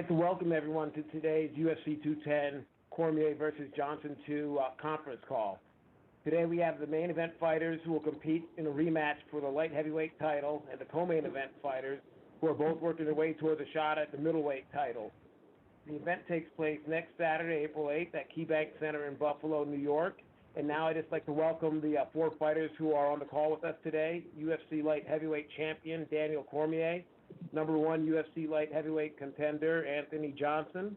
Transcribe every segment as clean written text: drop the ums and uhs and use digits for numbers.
I'd like to welcome everyone to today's UFC 210 Cormier versus Johnson 2 conference call. Today we have the main event fighters who will compete in a rematch for the light heavyweight title and the co-main event fighters who are both working their way towards a shot at the middleweight title. The event takes place next Saturday, April 8th at KeyBank Center in Buffalo, New York. And now I'd just like to welcome the four fighters who are on the call with us today. UFC light heavyweight champion Daniel Cormier, number 1 UFC light heavyweight contender Anthony Johnson,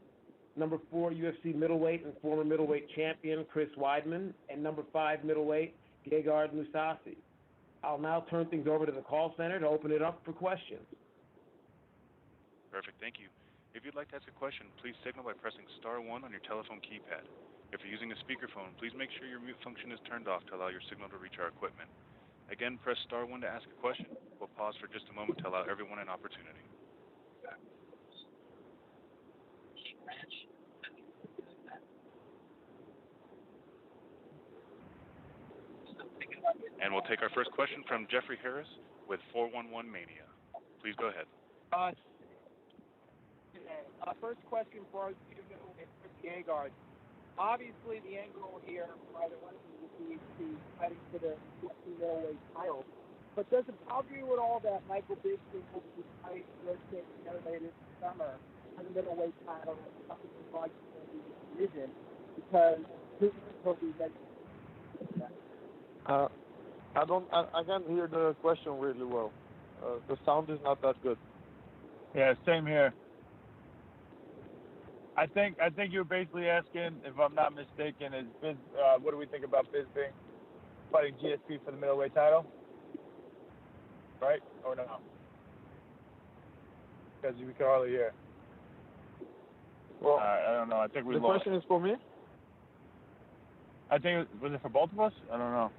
number 4 UFC middleweight and former middleweight champion Chris Weidman, and number 5 middleweight Gegard Mousasi. I'll now turn things over to the call center to open it up for questions. Perfect, thank you. If you'd like to ask a question, please signal by pressing star 1 on your telephone keypad. If you're using a speakerphone, please make sure your mute function is turned off to allow your signal to reach our equipment. Again, press star 1 to ask a question. We'll pause for just a moment to allow everyone an opportunity. And we'll take our first question from Jeffrey Harris with 411 Mania. Please go ahead. First question for you, Chris Gegard. Obviously, the end goal here for either one of you would be to fighting for the middleweight title. But does it bother you at all that Michael Bisping will be fighting later this summer for the middleweight title and something like the division because he'll be ready? I can't hear the question really well. The sound is not that good. Yeah, same here. I think you're basically asking, if I'm not mistaken, what do we think about Bisping fighting GSP for the middleweight title? Right? Or no? Because we can hardly hear. Well, I don't know. I think we the lost. question is for me? I think was it for both of us? I don't know.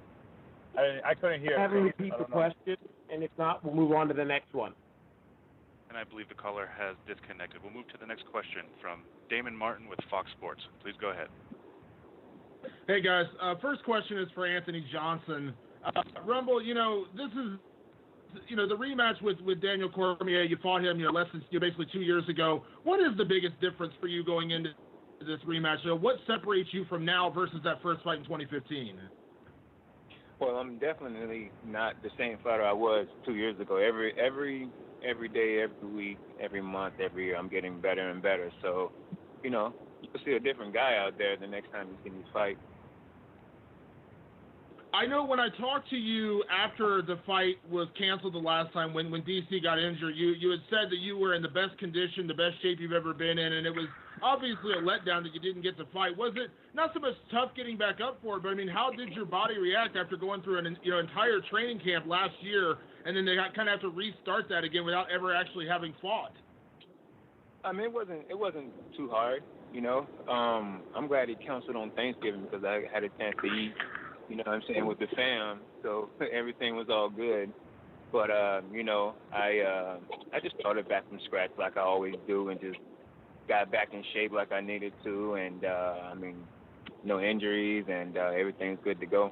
I couldn't hear. Have him repeat the question, and if not, we'll move on to the next one. And I believe the caller has disconnected. We'll move to the next question from Damon Martin with Fox Sports. Please go ahead. Hey, guys. First question is for Anthony Johnson. Rumble, this is, the rematch with Daniel Cormier. You fought him, less than basically 2 years ago. What is the biggest difference for you going into this rematch? What separates you from now versus that first fight in 2015? Well, I'm definitely not the same fighter I was 2 years ago. Every day, every week, every month, every year, I'm getting better and better. So, you'll see a different guy out there the next time you see me fight. I know when I talked to you after the fight was canceled the last time when DC got injured, you had said that you were in the best condition, the best shape you've ever been in, and it was obviously a letdown that you didn't get to fight. Was it not so much tough getting back up for it, but, how did your body react after going through an entire training camp last year, and then they kind of have to restart that again without ever actually having fought? It wasn't too hard, I'm glad he canceled on Thanksgiving because I had a chance to eat, with the fam, so everything was all good. But, I just started back from scratch like I always do and just got back in shape like I needed to, and, no injuries, and everything's good to go.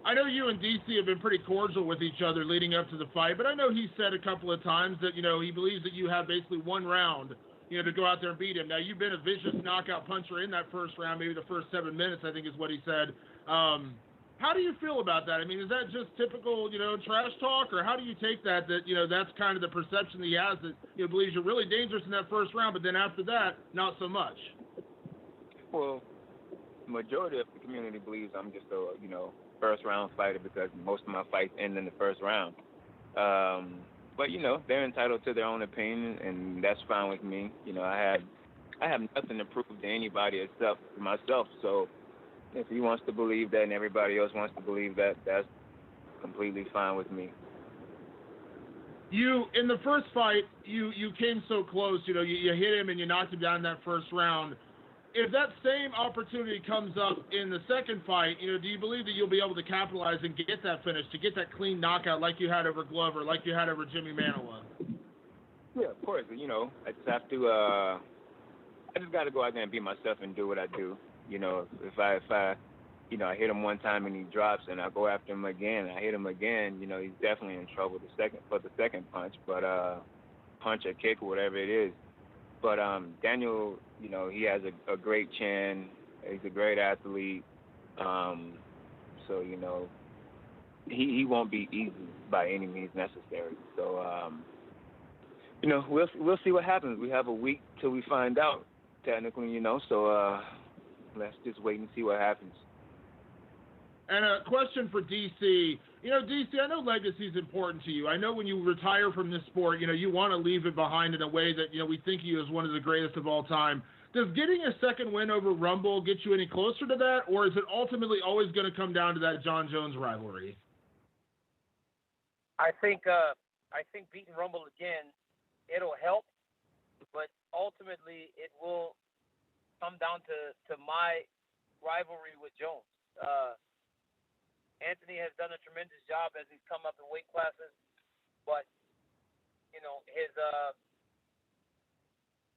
I know you and DC have been pretty cordial with each other leading up to the fight, but I know he said a couple of times that, he believes that you have basically one round, to go out there and beat him. Now, you've been a vicious knockout puncher in that first round, maybe the first 7 minutes, I think is what he said. How do you feel about that? Is that just typical, trash talk, or how do you take that, that's kind of the perception that he has, that he believes you're really dangerous in that first round, but then after that, not so much? Well, the majority of the community believes I'm just a, first round fighter because most of my fights end in the first round. But, they're entitled to their own opinion, and that's fine with me. I have nothing to prove to anybody except myself. So if he wants to believe that and everybody else wants to believe that, that's completely fine with me. You, in the first fight, you came so close. You hit him and you knocked him down in that first round. If that same opportunity comes up in the second fight, do you believe that you'll be able to capitalize and get that finish, to get that clean knockout like you had over Glover, like you had over Jimmy Manuwa? Yeah, of course. I just have to. I just got to go out there and be myself and do what I do. If I I hit him one time and he drops, and I go after him again, and I hit him again, he's definitely in trouble for the second punch. But punch or kick or whatever it is, But Daniel, you know, he has a great chin. He's a great athlete. So, you know, he won't be easy by any means necessary. So, you know, we'll see what happens. We have a week till we find out, technically, you know. So let's just wait and see what happens. And a question for DC. You know, DC, I know legacy is important to you. I know when you retire from this sport, you know, you want to leave it behind in a way that, you know, we think of you as one of the greatest of all time. Does getting a second win over Rumble get you any closer to that, or is it ultimately always going to come down to that John Jones rivalry? I think beating Rumble again, it'll help, but ultimately it will come down to my rivalry with Jones. Anthony has done a tremendous job as he's come up in weight classes, but you know,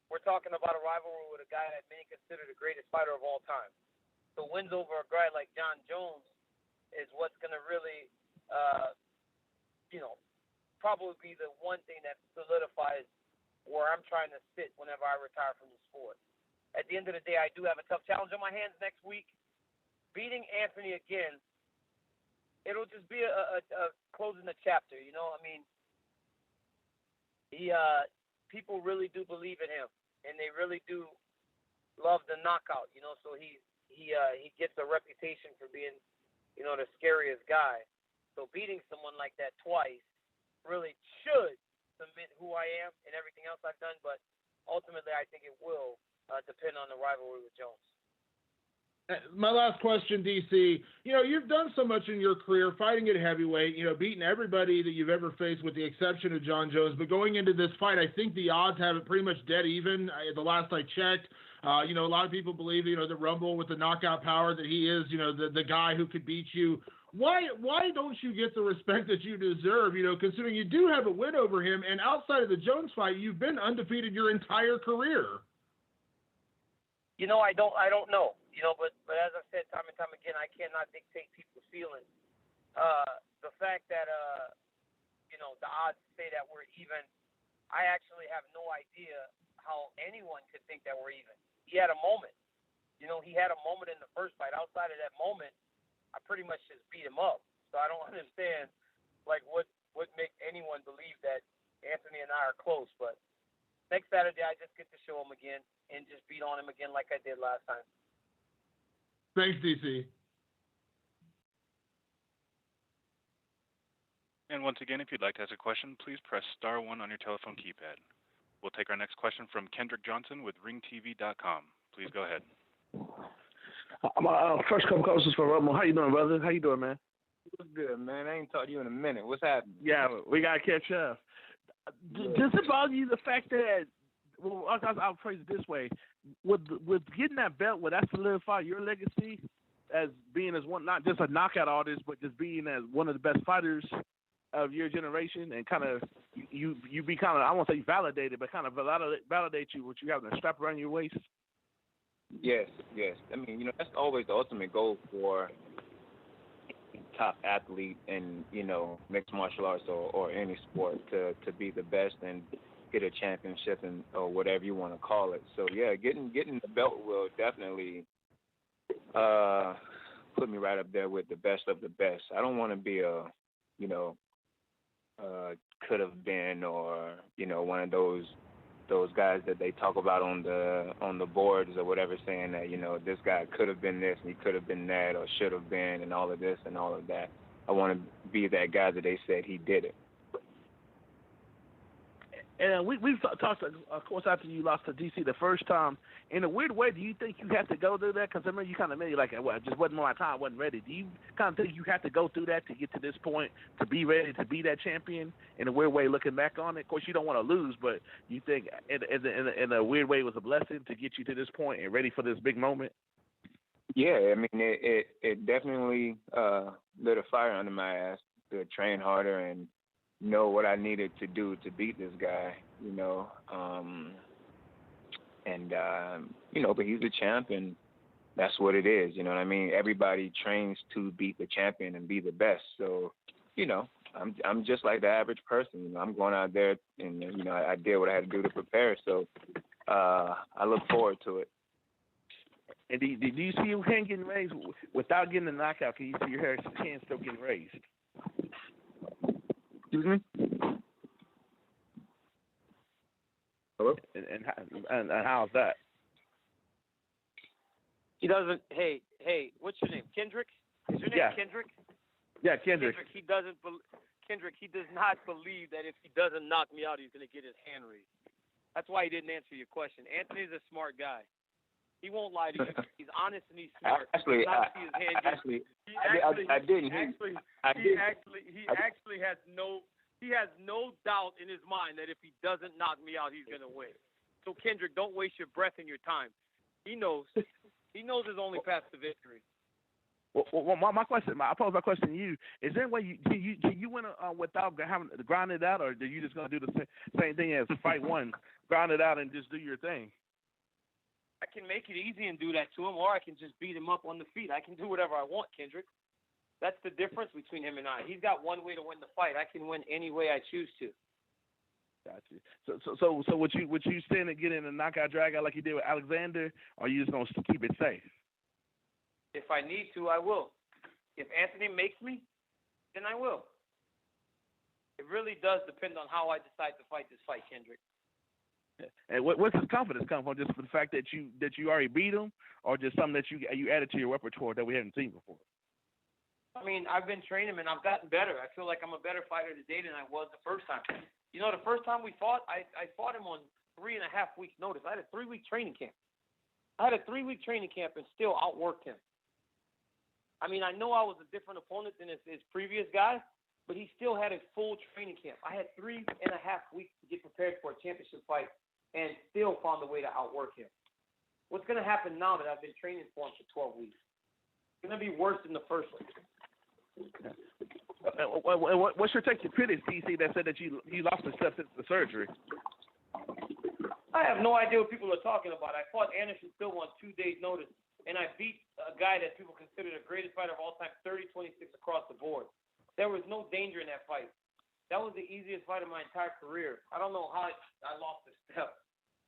we're talking about a rivalry with a guy that many consider the greatest fighter of all time. So wins over a guy like John Jones is what's going to really, you know, probably be the one thing that solidifies where I'm trying to sit whenever I retire from the sport. At the end of the day, I do have a tough challenge on my hands next week. Beating Anthony again, it'll just be a closing the chapter, you know. I mean, people really do believe in him, and they really do love the knockout, you know. So he gets a reputation for being, you know, the scariest guy. So beating someone like that twice really should cement who I am and everything else I've done. But ultimately, I think it will depend on the rivalry with Jones. My last question, DC. You know, you've done so much in your career fighting at heavyweight, you know, beating everybody that you've ever faced with the exception of John Jones. But going into this fight, I think the odds have it pretty much dead even. The last I checked, you know, a lot of people believe, you know, the Rumble with the knockout power that he is, you know, the guy who could beat you. Why don't you get the respect that you deserve, you know, considering you do have a win over him, and outside of the Jones fight, you've been undefeated your entire career? You know, I don't know. You know, but as I said time and time again, I cannot dictate people's feelings. The fact that you know, the odds say that we're even, I actually have no idea how anyone could think that we're even. He had a moment. You know, he had a moment in the first fight. Outside of that moment, I pretty much just beat him up. So I don't understand, like, what makes anyone believe that Anthony and I are close. But next Saturday, I just get to show him again and just beat on him again like I did last time. Thanks, DC. And once again, if you'd like to ask a question, please press star 1 on your telephone keypad. We'll take our next question from Kendrick Johnson with ringtv.com. Please go ahead. My first couple calls is for Rumble. How you doing, brother? How you doing, man? What's good, man? I ain't talked to you in a minute. What's happening? Yeah, we got to catch up. Does it bother you the fact that, well, I'll phrase it this way, with getting that belt, would that solidify your legacy as being as one, not just a knockout artist, but just being as one of the best fighters of your generation, and kind of you be kind of, I won't say validated, but kind of validate you what you have the strap around your waist? Yes. I mean, you know, that's always the ultimate goal for a top athlete in, you know, mixed martial arts or any sport, to be the best and get a championship and or whatever you want to call it. So yeah, getting the belt will definitely put me right up there with the best of the best. I don't want to be a, you know, could have been, or, you know, one of those guys that they talk about on the boards or whatever, saying that, you know, this guy could have been this and he could have been that, or should have been, and all of this and all of that. I want to be that guy that they said he did it. And we've talked, of course, after you lost to DC the first time. In a weird way, do you think you have to go through that? Because I remember you kind of made it like, well, it just wasn't my time, wasn't ready. Do you kind of think you have to go through that to get to this point, to be ready to be that champion? In a weird way, looking back on it, of course, you don't want to lose, but you think in a weird way it was a blessing to get you to this point and ready for this big moment? Yeah, I mean, it definitely lit a fire under my ass to train harder and know what I needed to do to beat this guy, you know. You know, but he's a champ, and that's what it is, you know what I mean? Everybody trains to beat the champion and be the best. So, you know, I'm just like the average person, you know. I'm going out there and, you know, I did what I had to do to prepare. So I look forward to it. And do you see your hand getting raised without getting a knockout? Can you see your hand still getting raised? Excuse me? Hello? And how's that? He doesn't. Hey, what's your name? Kendrick? Is your name Kendrick? Yeah, Kendrick. Kendrick, he does not believe that if he doesn't knock me out, he's going to get his hand raised. That's why he didn't answer your question. Anthony's a smart guy. He won't lie to you. He's honest and he's smart. Actually, he has no doubt in his mind that if he doesn't knock me out, he's going to win. So Kendrick, don't waste your breath and your time. He knows. He knows his only path to victory. Well, I pose my question to you. Is there a way you win without having to grind it out, or are you just going to do the same thing as fight one, grind it out and just do your thing? I can make it easy and do that to him, or I can just beat him up on the feet. I can do whatever I want, Kendrick. That's the difference between him and I. He's got one way to win the fight. I can win any way I choose to. Gotcha. So would you stand and get in a knockout drag out like you did with Alexander, or are you just going to keep it safe? If I need to, I will. If Anthony makes me, then I will. It really does depend on how I decide to fight this fight, Kendrick. And what's his confidence come from? Just for the fact that you already beat him, or just something that you added to your repertoire that we haven't seen before? I mean, I've been training him and I've gotten better. I feel like I'm a better fighter today than I was the first time. You know, the first time we fought, I fought him on 3.5 weeks' notice. I had a 3-week training camp. and still outworked him. I mean, I know I was a different opponent than his previous guy, but he still had a full training camp. I had 3.5 weeks to get prepared for a championship fight and still found a way to outwork him. What's going to happen now that I've been training for him for 12 weeks? It's going to be worse than the first one. What's your take to critics, DC, that said that you lost the step since the surgery? I have no idea what people are talking about. I fought Anderson Silva on 2 days' notice, and I beat a guy that people consider the greatest fighter of all time, 30-26 across the board. There was no danger in that fight. That was the easiest fight of my entire career. I don't know how I lost the step.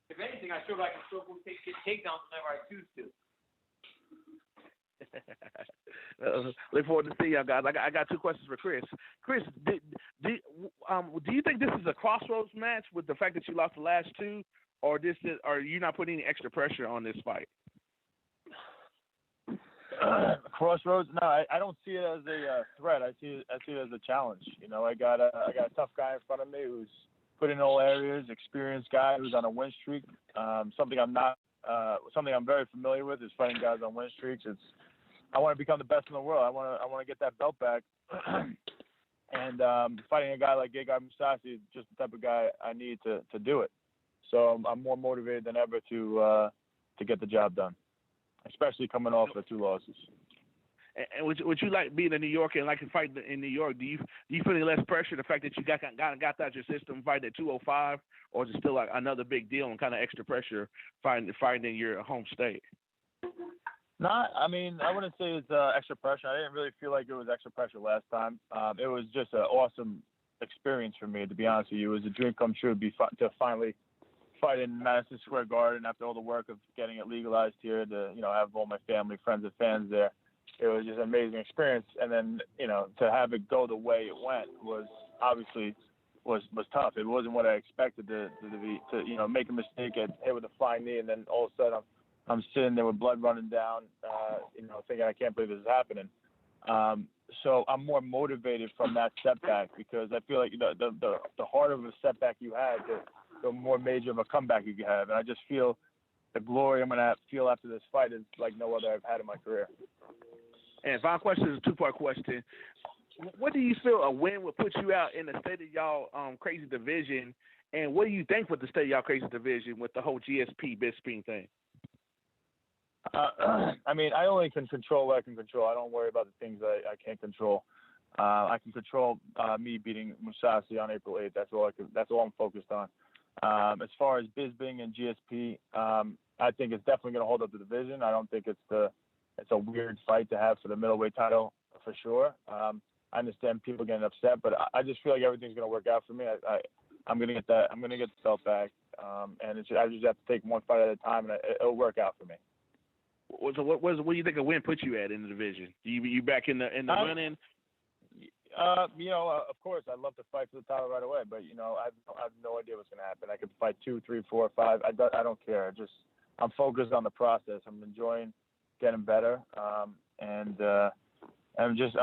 If anything, I feel like I can still get takedowns whenever I choose to. Look forward to seeing y'all guys. I got 2 questions for Chris. Chris, do you think this is a crossroads match with the fact that you lost the last 2, or are you not putting any extra pressure on this fight? Crossroads? No, I don't see it as a threat. I see it as a challenge. You know, I got a tough guy in front of me who's put in all areas, experienced guy who's on a win streak. Something I'm very familiar with is fighting guys on win streaks. I want to become the best in the world. I want to get that belt back. And fighting a guy like Mousasi is just the type of guy I need to do it. So I'm more motivated than ever to get the job done, especially coming off of 2 losses. And would you like being in New York and like fighting in New York? Do you feel any less pressure, the fact that you got that out your system, fighting at 205, or is it still like another big deal and kind of extra pressure fighting in your home state? No, I mean, I wouldn't say it's extra pressure. I didn't really feel like it was extra pressure last time. It was just an awesome experience for me, to be honest with you. It was a dream come true to finally fight in Madison Square Garden after all the work of getting it legalized here, to have all my family, friends, and fans there. It was just an amazing experience. And then, to have it go the way it went was obviously was tough. It wasn't what I expected to make a mistake, get hit with a flying knee, and then all of a sudden I'm sitting there with blood running down, thinking I can't believe this is happening. So I'm more motivated from that setback, because I feel like the harder of a setback you have, the more major of a comeback you can have. And I just feel the glory I'm going to feel after this fight is like no other I've had in my career. And final question is a 2-part question. What do you feel a win would put you out in the state of y'all crazy division? And what do you think with the state of y'all crazy division with the whole GSP Bisping thing? I mean, I only can control what I can control. I don't worry about the things I can't control. I can control me beating Mousasi on April 8th. That's all I'm focused on. As far as Bisping and GSP, I think it's definitely going to hold up the division. I don't think it's a weird fight to have for the middleweight title for sure. I understand people getting upset, but I just feel like everything's going to work out for me. I'm going to get that. I'm going to get the belt back. and I just have to take one fight at a time, and it'll work out for me. So what do you think a win puts you at in the division? You back in the running? Of course, I'd love to fight for the title right away, but I have no idea what's going to happen. I could fight 2, 3, 4, 5. I don't care. I'm focused on the process. I'm enjoying getting better, and I'm just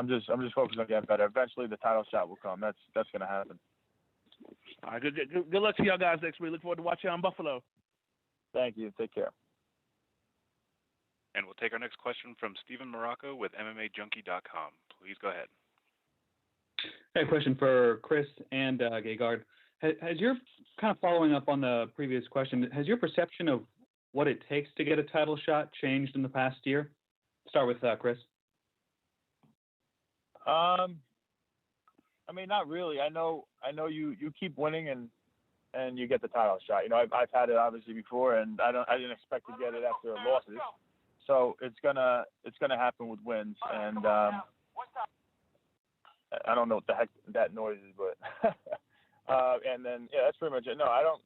focused on getting better. Eventually, the title shot will come. That's going to happen. All right, good luck to y'all guys next week. Look forward to watching you on Buffalo. Thank you. Take care. And we'll take our next question from Steven Morocco with MMAJunkie.com. Please go ahead. Hey, question for Chris and Gegard. Has your, kind of following up on the previous question, has your perception of what it takes to get a title shot changed in the past year? Start with Chris. Not really. I know you keep winning and you get the title shot. I've had it obviously before, and I didn't expect to get it after losses. So it's gonna happen with wins, and I don't know what the heck that noise is, but and then that's pretty much it. No, I don't.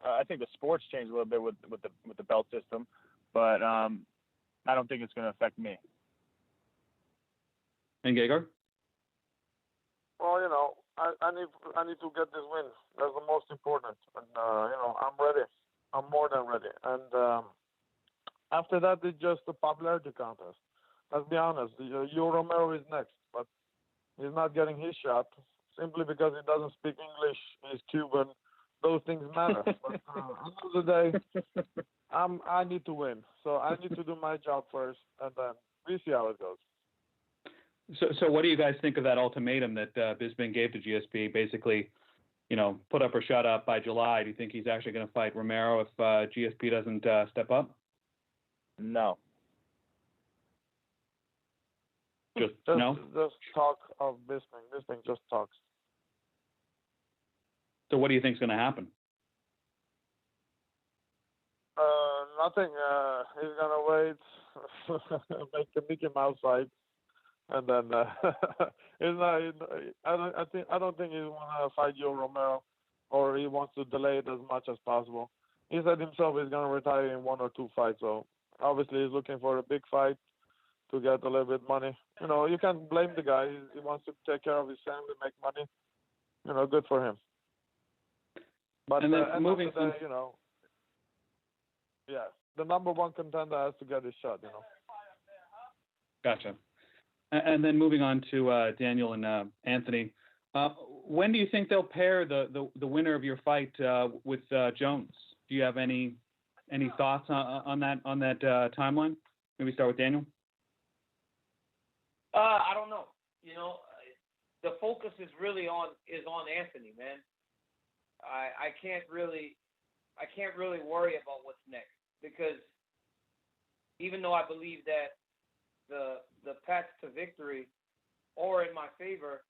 I think the sports changed a little bit with the belt system, but I don't think it's gonna affect me. And Gegard? Well, I need to get this win. That's the most important, and I'm ready. I'm more than ready, and after that, it's just a popularity contest. Let's be honest. Joe Romero is next, but he's not getting his shot simply because he doesn't speak English. He's Cuban. Those things matter. But at the end of the day, I need to win. So I need to do my job first, and then we see how it goes. So what do you guys think of that ultimatum that Bisping gave to GSP? Basically, put up or shut up by July. Do you think he's actually going to fight Romero if GSP doesn't step up? No. Just talk of Bisping. Bisping just talks. So what do you think is going to happen? Nothing. He's gonna wait, make a Mickey Mouse fight, and then it's not. I don't think he wanna fight Joe Romero, or he wants to delay it as much as possible. He said himself he's gonna retire in 1 or 2 fights. So obviously he's looking for a big fight to get a little bit money. You can't blame the guy. He wants to take care of his family, make money. Good for him. But and then moving on, the number one contender has to get his shot. Gotcha. And then moving on to Daniel and Anthony, when do you think they'll pair the winner of your fight with Jones? Do you have any thoughts on that timeline? Maybe start with Daniel. I don't know. The focus is really on Anthony, man. I can't really worry about what's next, because even though I believe that the path to victory or in my favor,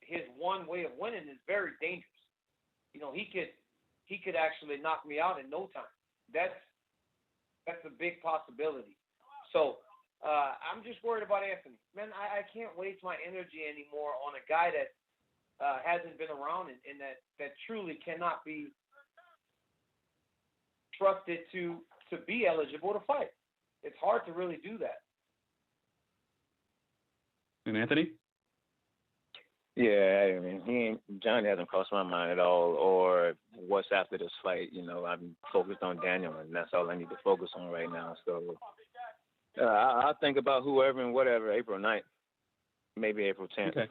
his one way of winning is very dangerous. He could actually knock me out in no time. That's a big possibility. So I'm just worried about Anthony. Man, I can't waste my energy anymore on a guy that hasn't been around and that truly cannot be trusted to be eligible to fight. It's hard to really do that. And Anthony? Yeah, Johnny hasn't crossed my mind at all, or what's after this fight. I'm focused on Daniel, and that's all I need to focus on right now. So I'll think about whoever and whatever, April 9th, maybe April 10th. Okay.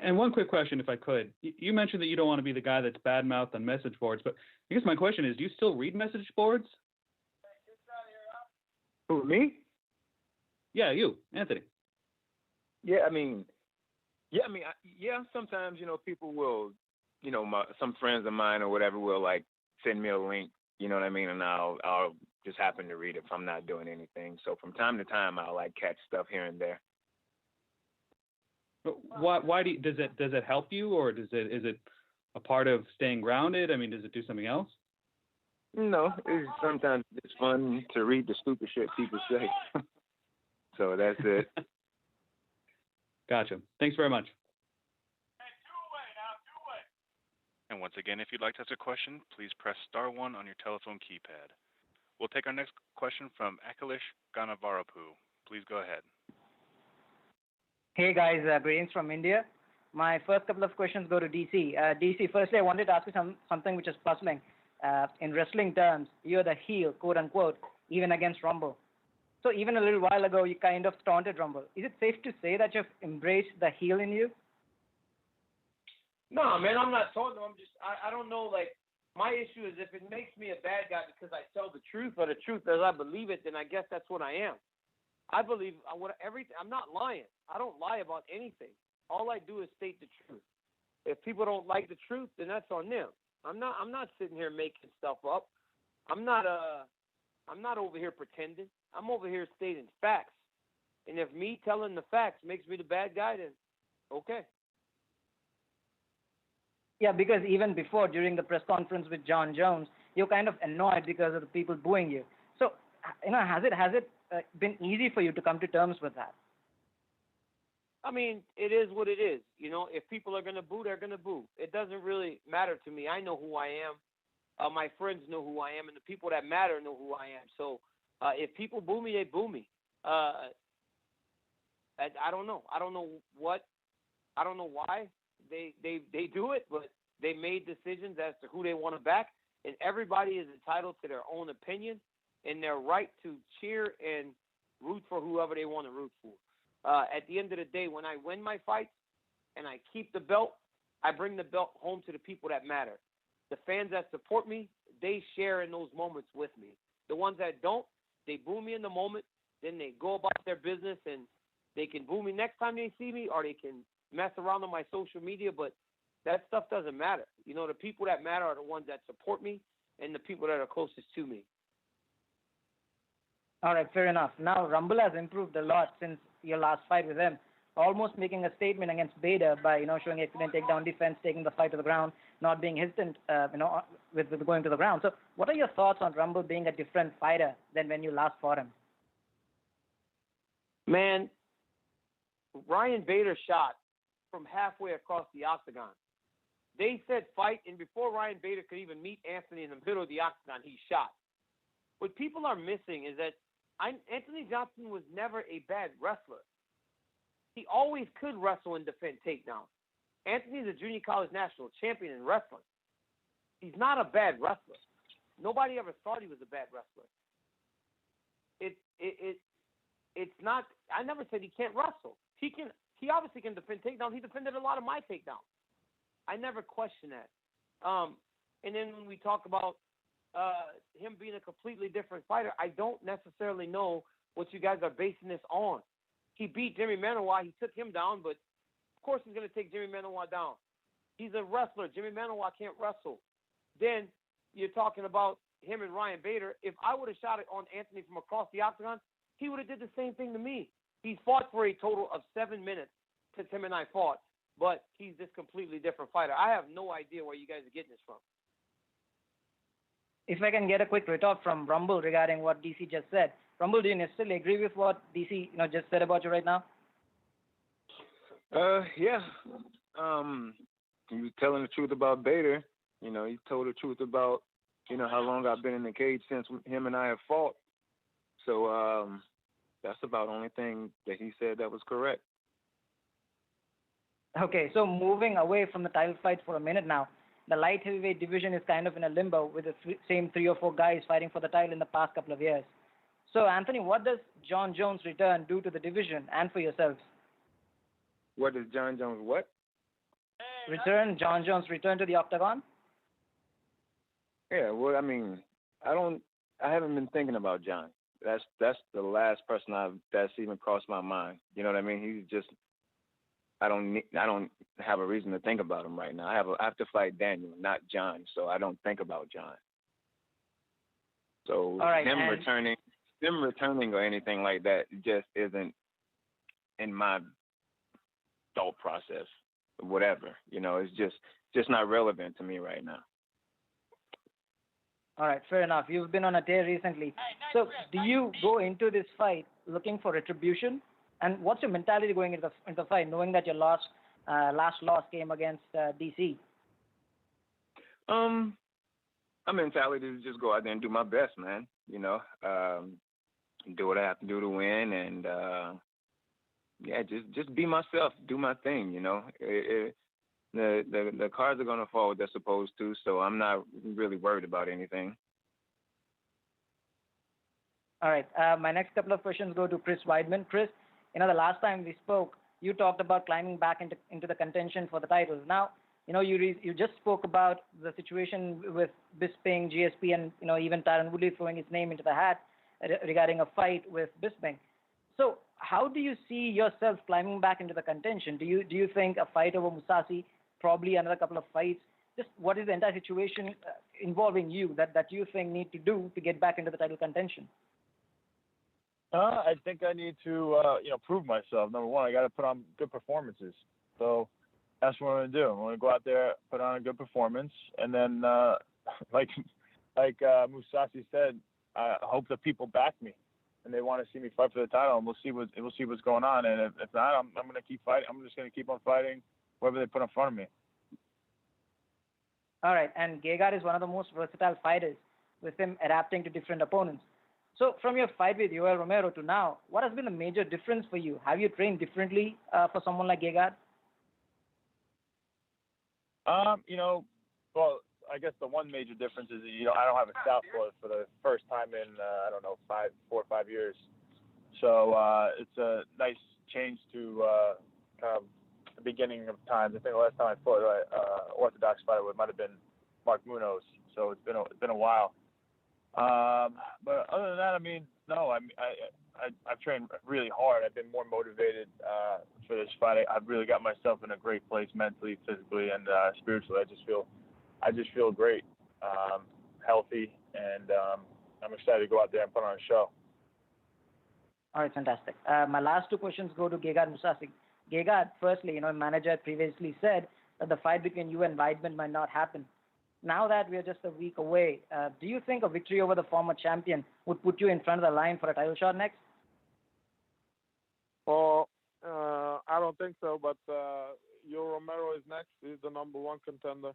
And one quick question, if I could. You mentioned that you don't want to be the guy that's bad-mouthed on message boards, but I guess my question is, do you still read message boards? Who, me? Yeah, you, Anthony. Yeah, sometimes, people will, some friends of mine or whatever will, send me a link, you know what I mean, and I'll just happen to read it if I'm not doing anything. So from time to time, I'll, catch stuff here and there. But why does it help you, or is it a part of staying grounded? Does it do something else? No, sometimes it's fun to read the stupid shit people say. So that's it. Gotcha. Thanks very much. And And once again, if you'd like to ask a question, please press star 1 on your telephone keypad. We'll take our next question from Akhilesh Ganavarapu. Please go ahead. Hey guys, greetings from India. My first couple of questions go to DC. DC, firstly, I wanted to ask you something which is puzzling. In wrestling terms, you're the heel, quote unquote, even against Rumble. So even a little while ago, you kind of taunted Rumble. Is it safe to say that you've embraced the heel in you? No, man, I'm not taunting. I don't know. Like, my issue is if it makes me a bad guy because I tell the truth or the truth as I believe it, then I guess that's what I am. I believe everything. I'm not lying. I don't lie about anything. All I do is state the truth. If people don't like the truth, then that's on them. I'm not sitting here making stuff up. I'm not over here pretending. I'm over here stating facts. And if me telling the facts makes me the bad guy, then okay. Yeah, because even before, during the press conference with John Jones, you're kind of annoyed because of the people booing you. So, has it been easy for you to come to terms with that? I mean, it is what it is. If people are going to boo, they're going to boo. It doesn't really matter to me. I know who I am. My friends know who I am, and the people that matter know who I am. So if people boo me, they boo me. I don't know. I don't know why they do it, but they made decisions as to who they want to back, and everybody is entitled to their own opinion and their right to cheer and root for whoever they want to root for. At the end of the day, when I win my fights and I keep the belt, I bring the belt home to the people that matter. The fans that support me, they share in those moments with me. The ones that don't, they boo me in the moment, then they go about their business, and they can boo me next time they see me, or they can mess around on my social media, but that stuff doesn't matter. The people that matter are the ones that support me and the people that are closest to me. All right, fair enough. Now, Rumble has improved a lot since your last fight with him, almost making a statement against Bader by, showing excellent takedown defense, taking the fight to the ground, not being hesitant, with going to the ground. So what are your thoughts on Rumble being a different fighter than when you last fought him? Man, Ryan Bader shot from halfway across the octagon. They said fight, and before Ryan Bader could even meet Anthony in the middle of the octagon, he shot. What people are missing is that Anthony Johnson was never a bad wrestler. He always could wrestle and defend takedowns. Anthony's a junior college national champion in wrestling. He's not a bad wrestler. Nobody ever thought he was a bad wrestler. It's not. I never said he can't wrestle. He obviously can defend takedowns. He defended a lot of my takedowns. I never questioned that. And then when we talk about him being a completely different fighter, I don't necessarily know what you guys are basing this on. He beat Jimmy Manoa. He took him down, but of course he's going to take Jimmy Manoa down. He's a wrestler. Jimmy Manoa can't wrestle. Then you're talking about him and Ryan Bader. If I would have shot it on Anthony from across the octagon, he would have did the same thing to me. He's fought for a total of 7 minutes since him and I fought, but he's this completely different fighter. I have no idea where you guys are getting this from. If I can get a quick retort from Rumble regarding what DC just said. Rumble, do you necessarily agree with what DC just said about you right now? Yeah. He was telling the truth about Bader. He told the truth about, how long I've been in the cage since him and I have fought. So that's about the only thing that he said that was correct. Okay, so moving away from the title fight for a minute now, the light heavyweight division is kind of in a limbo with the same 3 or 4 guys fighting for the title in the past couple of years. So, Anthony, what does John Jones' return do to the division and for yourselves? What does John Jones what? John Jones return to the octagon? Yeah, well, I mean, I haven't been thinking about John. That's the last person that's even crossed my mind. You know what I mean? He's just, I don't have a reason to think about him right now. I have to fight Daniel, not John, so I don't think about John. So all right, him returning or anything like that just isn't in my thought process. Whatever, it's just not relevant to me right now. All right, fair enough. You've been on a tear recently. So do you go into this fight looking for retribution? And what's your mentality going into the fight, knowing that your last loss came against DC? My mentality is just go out there and do my best, man. You know, do what I have to do to win, and yeah, just be myself, do my thing. You know, the cards are gonna fall what they're supposed to, so I'm not really worried about anything. All right. My next couple of questions go to Chris Weidman. Chris, the last time we spoke, you talked about climbing back into the contention for the titles. Now, you just spoke about the situation with Bisping, GSP, and even Tyron Woodley throwing his name into the hat regarding a fight with Bisping. So, how do you see yourself climbing back into the contention? Do you think a fight over Mousasi, probably another couple of fights? Just what is the entire situation involving you that you think need to do to get back into the title contention? I think I need to, prove myself. Number one, I got to put on good performances. So that's what I'm going to do. I'm going to go out there, put on a good performance, and then, like Mousasi said, I hope that people back me and they want to see me fight for the title, and we'll see what's going on. And if not, I'm going to keep fighting. I'm just going to keep on fighting whoever they put in front of me. All right, and Gegard is one of the most versatile fighters, with him adapting to different opponents. So from your fight with Yoel Romero to now, what has been the major difference for you? Have you trained differently for someone like Gegard? Well, I guess the one major difference is, I don't have a southpaw for the first time in, 4 or 5 years. So it's a nice change to kind of the beginning of times. I think the last time I fought orthodox fighter might have been Mark Munoz. So it's been a while. But other than that, no. I've trained really hard. I've been more motivated for this fight. I've really got myself in a great place mentally, physically, and spiritually. I just feel great, healthy, and I'm excited to go out there and put on a show. All right, fantastic. My last two questions go to Gegard Mousasi. Gegard, firstly, manager previously said that the fight between you and Weidman might not happen. Now that we are just a week away, do you think a victory over the former champion would put you in front of the line for a title shot next? Well, I don't think so, but Yoel Romero is next. He's the number one contender.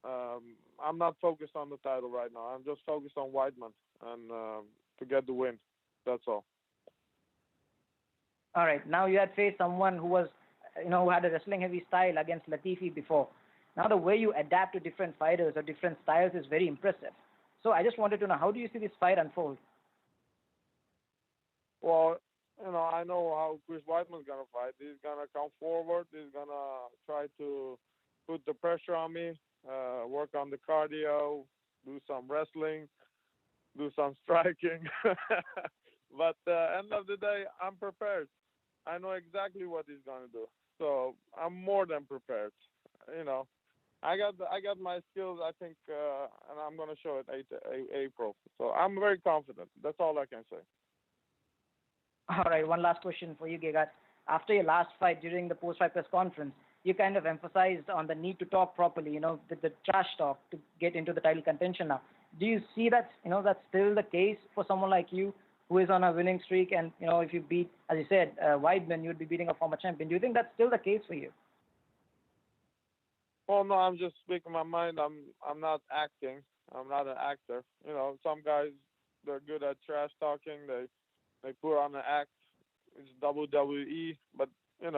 I'm not focused on the title right now. I'm just focused on Weidman and to get the win. That's all. All right. Now you had faced someone who was, who had a wrestling heavy style against Latifi before. Now the way you adapt to different fighters or different styles is very impressive. So I just wanted to know, how do you see this fight unfold? Well, I know how Chris Weidman's going to fight. He's going to come forward. He's going to try to put the pressure on me, work on the cardio, do some wrestling, do some striking. But at the end of the day, I'm prepared. I know exactly what he's going to do. So I'm more than prepared. I got my skills, I think, and I'm going to show it April. So I'm very confident. That's all I can say. All right, one last question for you, Gegard. After your last fight, during the post-fight press conference, you kind of emphasized on the need to talk properly, the trash talk to get into the title contention now. Do you see that, that's still the case for someone like you who is on a winning streak? And, if you beat, as you said, Weidman, you would be beating a former champion. Do you think that's still the case for you? Well, no, I'm just speaking my mind. I'm not acting. I'm not an actor. Some guys, they're good at trash talking. They put on an act. It's WWE. But, end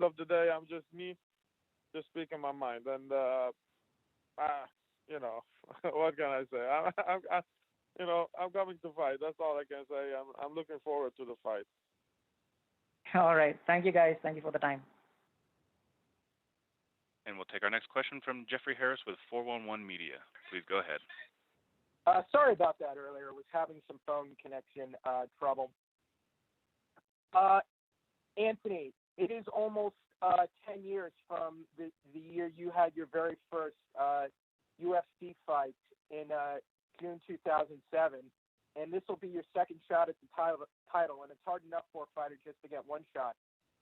of the day, I'm just me, just speaking my mind. And, what can I say? I'm coming to fight. That's all I can say. I'm looking forward to the fight. All right. Thank you, guys. Thank you for the time. And we'll take our next question from Jeffrey Harris with 411 Media. Please go ahead. Sorry about that earlier. I was having some phone connection trouble. Anthony, it is almost 10 years from the year you had your very first UFC fight in June 2007, and this will be your second shot at the title, and it's hard enough for a fighter just to get one shot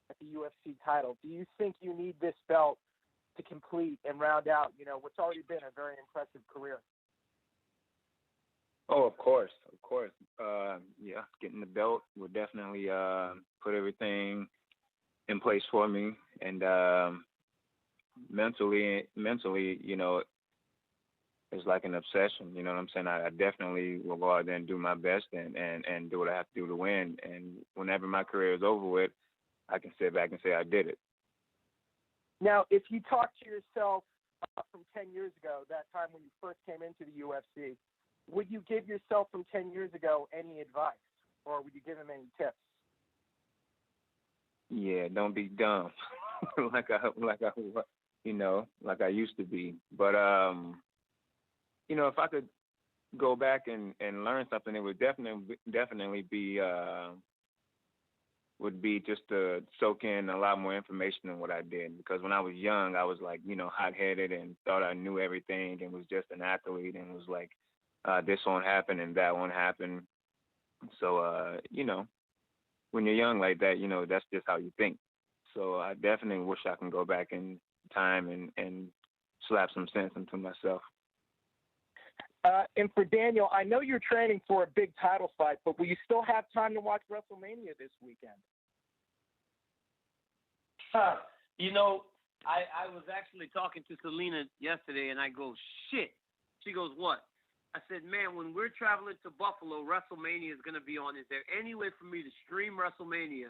at the UFC title. Do you think you need this belt to complete and round out, what's already been a very impressive career? Oh, of course. Yeah, getting the belt will definitely put everything in place for me, and mentally, you know, it's like an obsession. You know what I'm saying? I definitely will go out there and do my best and do what I have to do to win. And whenever my career is over with, I can sit back and say I did it. Now, if you talk to yourself from 10 years ago, that time when you first came into the UFC, would you give yourself from 10 years ago any advice, or would you give him any tips? Yeah, don't be dumb, like I used to be. But you know, if I could go back and learn something, it would definitely be would be just to soak in a lot more information than what I did. Because when I was young, I was like, you know, hot-headed and thought I knew everything and was just an athlete and was like, this won't happen and that won't happen. So, you know, when you're young like that, you know, that's just how you think. So I definitely wish I can go back in time and slap some sense into myself. And for Daniel, I know you're training for a big title fight, but will you still have time to watch WrestleMania this weekend? You know, I was actually talking to Selena yesterday, and I go, shit. She goes, what? I said, man, when we're traveling to Buffalo, WrestleMania is going to be on. Is there any way for me to stream WrestleMania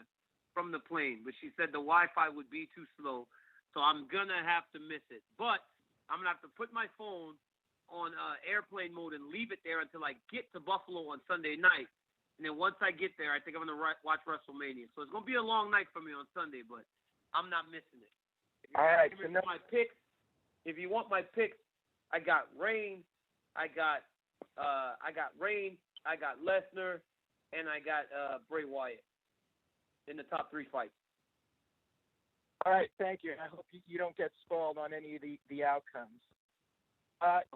from the plane? But she said the Wi-Fi would be too slow, so I'm going to have to miss it. But I'm going to have to put my phone on airplane mode and leave it there until I get to Buffalo on Sunday night. And then once I get there, I think I'm going to watch WrestleMania. So it's going to be a long night for me on Sunday, but I'm not missing it. All right. So my picks, if you want my picks, I got Reigns, I got Lesnar, and I got Bray Wyatt in the top 3 fights. All right, thank you. I hope you don't get spoiled on any of the outcomes.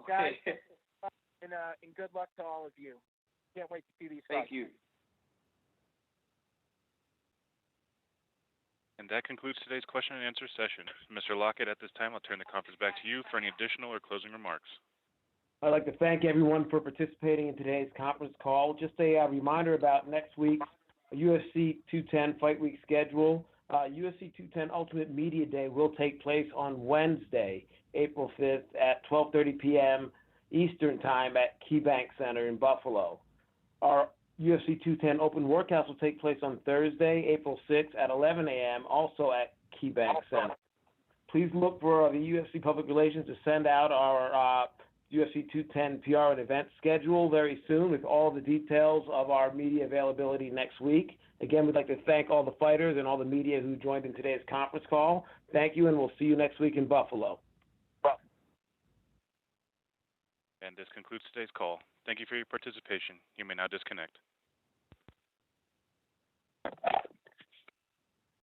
Guys, and good luck to all of you. Can't wait to see these fights. Thank you. And that concludes today's question and answer session. Mr. Lockett, at this time, I'll turn the conference back to you for any additional or closing remarks. I'd like to thank everyone for participating in today's conference call. Just a reminder about next week's UFC 210 Fight Week schedule. UFC 210 Ultimate Media Day will take place on Wednesday, April 5th at 12:30 p.m. Eastern Time at KeyBank Center in Buffalo. Our UFC 210 Open Workouts will take place on Thursday, April 6th at 11 a.m., also at KeyBank Center. Please look for the UFC Public Relations to send out our UFC 210 PR and event schedule very soon with all the details of our media availability next week. Again, we'd like to thank all the fighters and all the media who joined in today's conference call. Thank you, and we'll see you next week in Buffalo. And this concludes today's call. Thank you for your participation. You may now disconnect.